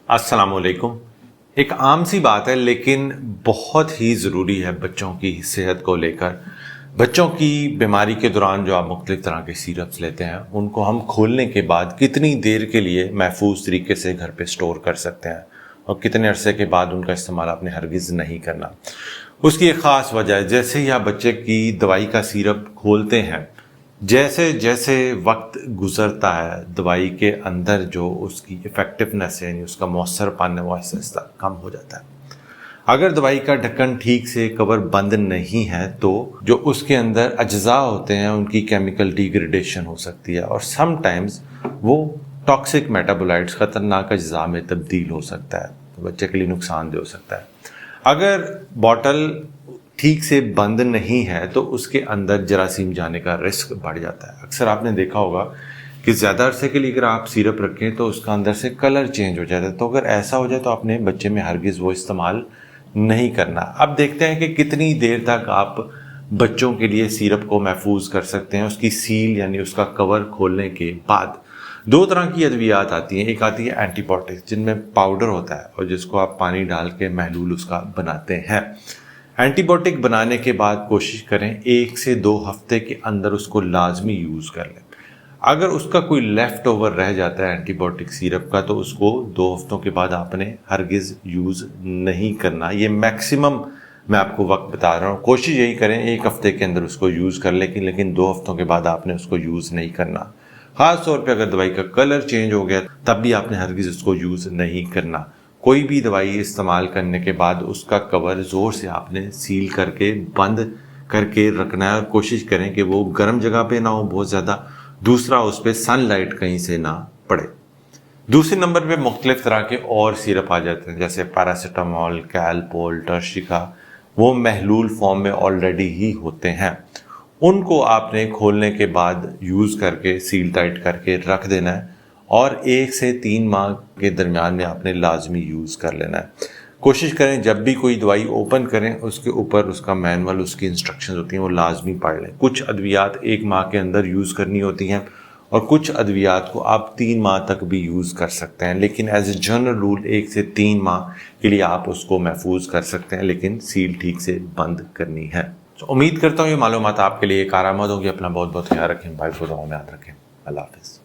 अस्सलाम वालेकुम। एक आम सी बात है लेकिन बहुत ही ज़रूरी है बच्चों की सेहत को लेकर। बच्चों की बीमारी के दौरान जो आप मुख्तलिफ़ तरह के सिरप्स लेते हैं उनको हम खोलने के बाद कितनी देर के लिए महफूज तरीके से घर पे स्टोर कर सकते हैं और कितने अरसे के बाद उनका इस्तेमाल आपने हरगिज़ नहीं करना। उसकी एक ख़ास वजह है, जैसे ही आप बच्चे की दवाई का सिरप खोलते हैं, जैसे जैसे वक्त गुजरता है दवाई के अंदर जो उसकी इफ़ेक्टिवनेस है यानी उसका मौसरपन है वो आहिस्ता आहिस्ता कम हो जाता है। अगर दवाई का ढक्कन ठीक से कवर बंद नहीं है तो जो उसके अंदर अज्जा होते हैं उनकी केमिकल डिग्रेडेशन हो सकती है और समटाइम्स वो टॉक्सिक मेटाबोलाइट्स खतरनाक अज्जा में तब्दील हो सकता है, तो बच्चे के लिए नुकसानदेह हो सकता है। अगर बॉटल ठीक से बंद नहीं है तो उसके अंदर जरासीम जाने का रिस्क बढ़ जाता है। अक्सर आपने देखा होगा कि ज़्यादा अरसे के लिए अगर आप सिरप रखें तो उसका अंदर से कलर चेंज हो जाता है, तो अगर ऐसा हो जाए तो आपने बच्चे में हरगिज़ वो इस्तेमाल नहीं करना। अब देखते हैं कि कितनी देर तक आप बच्चों के लिए सिरप को महफूज कर सकते हैं। उसकी सील यानी उसका कवर खोलने के बाद दो तरह की अद्वियात आती हैं। एक आती है एंटीबायोटिक्स जिनमें पाउडर होता है और जिसको आप पानी डाल के महलूल उसका बनाते हैं। एंटीबायोटिक बनाने के बाद कोशिश करें 1 से 2 हफ्ते के अंदर उसको लाजमी यूज़ कर लें। अगर उसका कोई लेफ़्ट ओवर रह जाता है एंटीबायोटिक सिरप का तो उसको 2 हफ्तों के बाद आपने हरगिज़ यूज़ नहीं करना। ये मैक्सिमम मैं आपको वक्त बता रहा हूँ। कोशिश यही करें 1 हफ्ते के अंदर उसको यूज़ कर लेकिन 2 हफ्तों के बाद आपने उसको यूज़ नहीं करना। ख़ास तौर पे अगर दवाई का कलर चेंज हो गया तब भी आपने हरगिज़ उसको यूज़ नहीं करना। कोई भी दवाई इस्तेमाल करने के बाद उसका कवर ज़ोर से आपने सील करके बंद करके रखना है और कोशिश करें कि वो गर्म जगह पे ना हो बहुत ज़्यादा। दूसरा, उस पर सनलाइट कहीं से ना पड़े। दूसरे नंबर पे मुख्तलिफ तरह के और सिरप आ जाते हैं जैसे पैरासीटामोल, कैलपोल, टर्शिका। वो महलूल फॉर्म में ऑलरेडी ही होते हैं। उनको आपने खोलने के बाद यूज़ करके सील टाइट करके रख देना है और 1 से 3 माह के दरमियान में आपने लाजमी यूज़ कर लेना है। कोशिश करें जब भी कोई दवाई ओपन करें उसके ऊपर उसका मैनुअल, उसकी इंस्ट्रक्शंस होती हैं वो लाजमी पढ़ लें। कुछ अद्वियात 1 माह के अंदर यूज़ करनी होती हैं और कुछ अद्वियात को आप 3 माह तक भी यूज़ कर सकते हैं, लेकिन एज ए जनरल रूल 1 से 3 माह के लिए आप उसको महफूज कर सकते हैं, लेकिन सील ठीक से बंद करनी है। तो उम्मीद करता हूँ ये मालूमात आपके लिए कारआमद होगी। अपना बहुत बहुत ख्याल रखें, भाई को दुआ में याद रखें। अल्लाह हाफ़िज़।